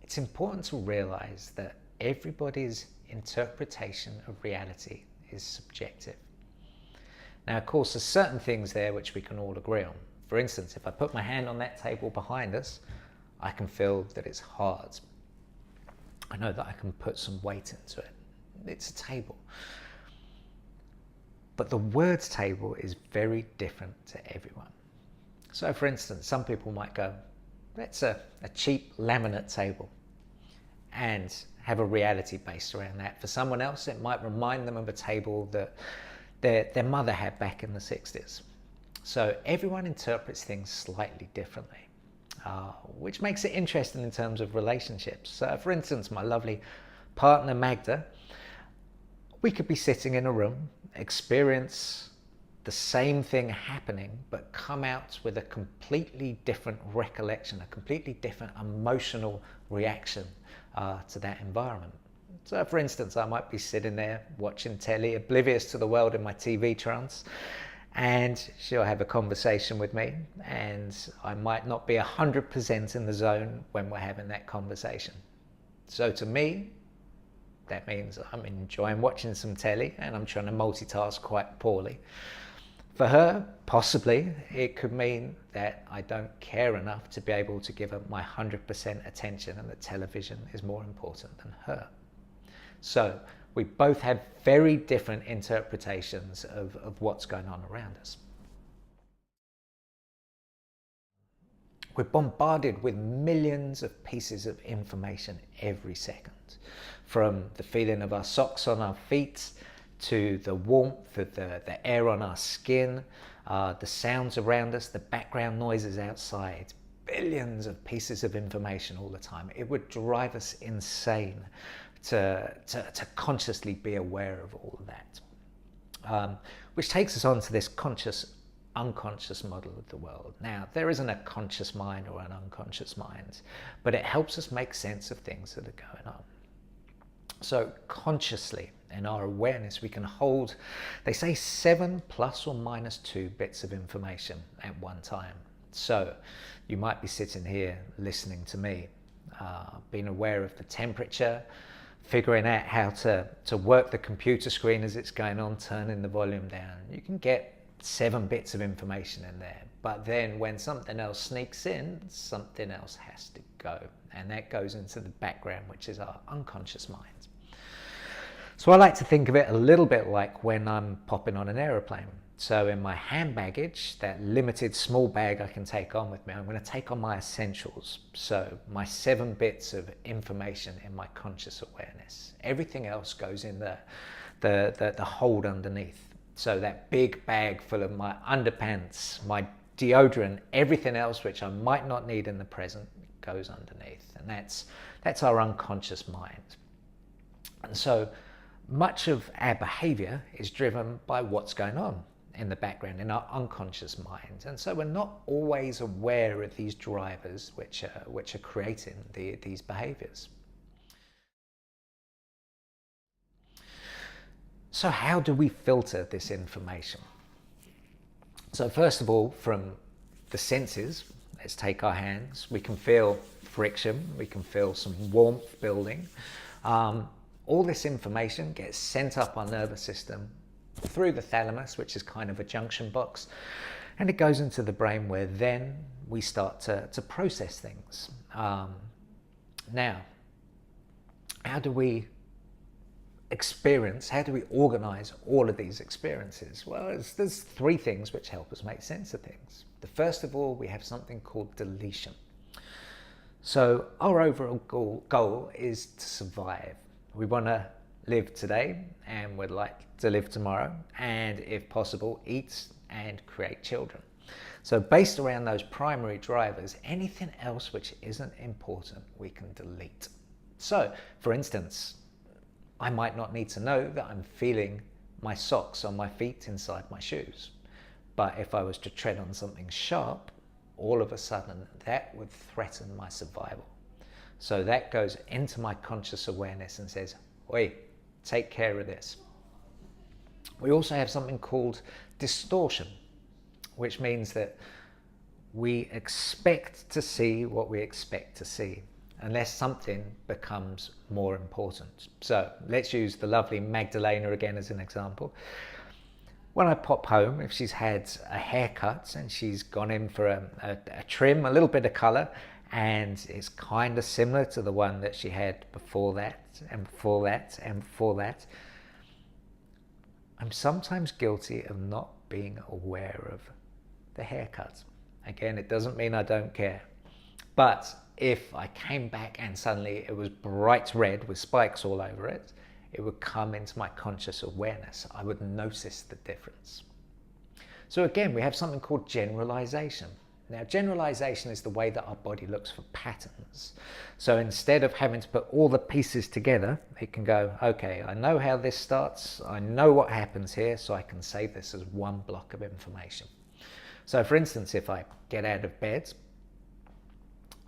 it's important to realize that everybody's interpretation of reality is subjective. Now, of course, there's certain things there which we can all agree on. For instance, if I put my hand on that table behind us, I can feel that it's hard. I know that I can put some weight into it. It's a table. But the words table is very different to everyone. So for instance, some people might go, that's a cheap laminate table, and have a reality based around that. For someone else, it might remind them of a table that their mother had back in the 60s. So everyone interprets things slightly differently, which makes it interesting in terms of relationships. So for instance, my lovely partner Magda, we could be sitting in a room, experience the same thing happening, but come out with a completely different recollection, a completely different emotional reaction to that environment. So for instance, I might be sitting there watching telly, oblivious to the world in my TV trance, and she'll have a conversation with me, and I might not be 100% in the zone when we're having that conversation. So to me, that means I'm enjoying watching some telly and I'm trying to multitask quite poorly. For her, possibly, it could mean that I don't care enough to be able to give her my 100% attention, and that television is more important than her. So we both have very different interpretations of what's going on around us. We're bombarded with millions of pieces of information every second, from the feeling of our socks on our feet, to the warmth of the air on our skin, the sounds around us, the background noises outside. Billions of pieces of information all the time. It would drive us insane to consciously be aware of all of that. Which takes us on to this conscious-unconscious model of the world. Now, there isn't a conscious mind or an unconscious mind, but it helps us make sense of things that are going on. So consciously, in our awareness, we can hold, they say, 7 ± 2 bits of information at one time. So you might be sitting here listening to me, being aware of the temperature, figuring out how to work the computer screen as it's going on, turning the volume down. You can get 7 bits of information in there. But then when something else sneaks in, something else has to go. And that goes into the background, which is our unconscious mind. So I like to think of it a little bit like when I'm popping on an aeroplane. So in my hand baggage, that limited small bag I can take on with me, I'm going to take on my essentials. So my 7 bits of information in my conscious awareness. Everything else goes in the hold underneath. So that big bag full of my underpants, my deodorant, everything else which I might not need in the present goes underneath. And that's our unconscious mind. And so much of our behavior is driven by what's going on in the background, in our unconscious mind. And so we're not always aware of these drivers which are creating these behaviors. So how do we filter this information? So first of all, from the senses, let's take our hands. We can feel friction, we can feel some warmth building. All this information gets sent up our nervous system through the thalamus, which is kind of a junction box, and it goes into the brain, where then we start to process things. Now, how do we organize all of these experiences? Well, there's 3 things which help us make sense of things. The first of all, we have something called deletion. So our overall goal is to survive. We want to live today, and we'd like to live tomorrow, and if possible, eat and create children. So based around those primary drivers, anything else which isn't important, we can delete. So, for instance, I might not need to know that I'm feeling my socks on my feet inside my shoes. But if I was to tread on something sharp, all of a sudden that would threaten my survival. So that goes into my conscious awareness and says, oi, take care of this. We also have something called distortion, which means that we expect to see what we expect to see. unless something becomes more important. So let's use the lovely Magdalena again as an example. When I pop home, if she's had a haircut and she's gone in for a trim, a little bit of colour, and it's kind of similar to the one that she had before that, and before that, and before that, I'm sometimes guilty of not being aware of the haircut. Again, it doesn't mean I don't care. But if I came back and suddenly it was bright red with spikes all over it, it would come into my conscious awareness. I would notice the difference. So again, we have something called generalization. Now, generalization is the way that our body looks for patterns. So instead of having to put all the pieces together, it can go, okay, I know how this starts, I know what happens here, so I can save this as one block of information. So for instance, if I get out of bed,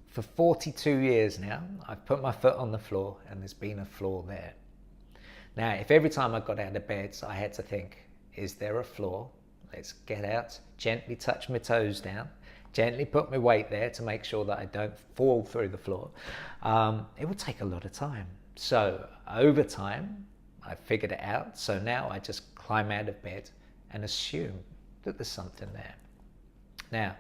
for 42 years now, I've put my foot on the floor and there's been a floor there. Now, if every time I got out of bed, I had to think, is there a floor? Let's get out, gently touch my toes down, gently put my weight there to make sure that I don't fall through the floor. It would take a lot of time. So over time, I figured it out. So now I just climb out of bed and assume that there's something there. Now,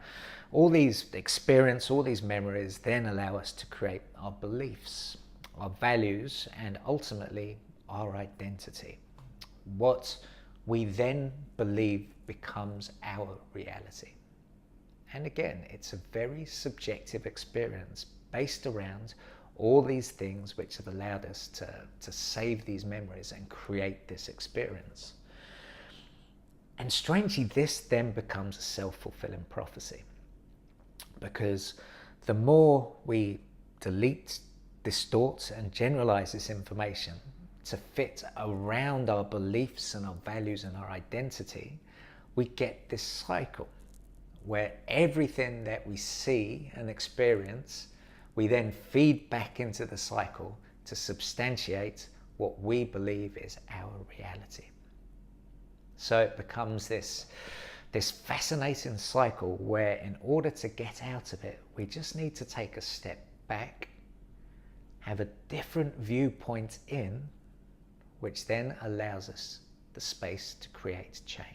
all these experience, all these memories then allow us to create our beliefs, our values, and ultimately our identity. What we then believe becomes our reality. And again, it's a very subjective experience based around all these things which have allowed us to save these memories and create this experience. And strangely, this then becomes a self-fulfilling prophecy, because the more we delete, distort, and generalize this information to fit around our beliefs and our values and our identity, we get this cycle where everything that we see and experience, we then feed back into the cycle to substantiate what we believe is our reality. So it becomes this fascinating cycle where in order to get out of it, we just need to take a step back, have a different viewpoint in, which then allows us the space to create change.